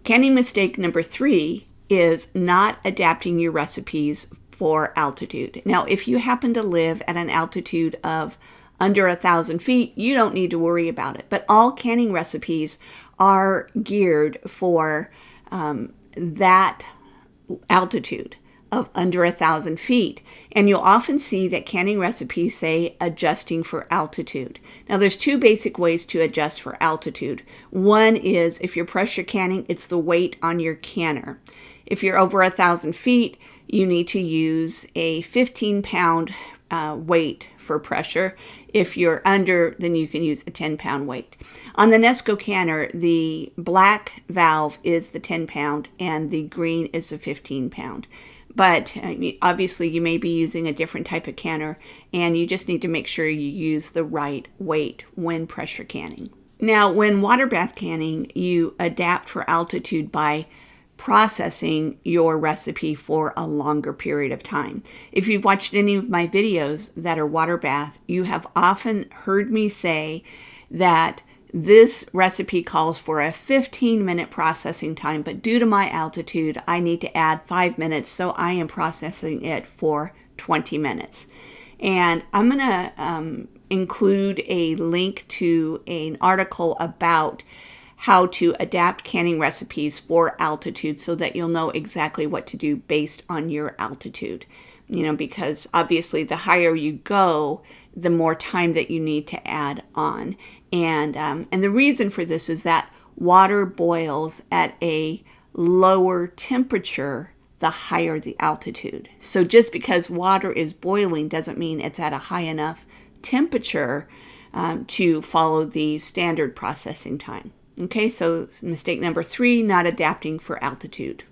Canning mistake number 3 is not adapting your recipes for altitude. Now, if you happen to live at an altitude of under 1,000 feet, you don't need to worry about it. But all canning recipes are geared for that altitude of under 1,000 feet. And you'll often see that canning recipes say adjusting for altitude. Now, there's 2 basic ways to adjust for altitude. One is if you're pressure canning, it's the weight on your canner. If you're over 1,000 feet, you need to use a 15-pound weight for pressure. If you're under, then you can use a 10-pound weight. On the Nesco canner, the black valve is the 10-pound and the green is the 15-pound. But obviously you may be using a different type of canner, and you just need to make sure you use the right weight when pressure canning. Now, when water bath canning, you adapt for altitude by processing your recipe for a longer period of time. If you've watched any of my videos that are water bath, you have often heard me say that this recipe calls for a 15-minute processing time, but due to my altitude, I need to add 5 minutes, so I am processing it for 20 minutes. And I'm going to include a link to an article about how to adapt canning recipes for altitude so that you'll know exactly what to do based on your altitude. Because obviously the higher you go, the more time that you need to add on. And the reason for this is that water boils at a lower temperature the higher the altitude. So just because water is boiling doesn't mean it's at a high enough temperature to follow the standard processing time. Okay, so mistake number 3, not adapting for altitude.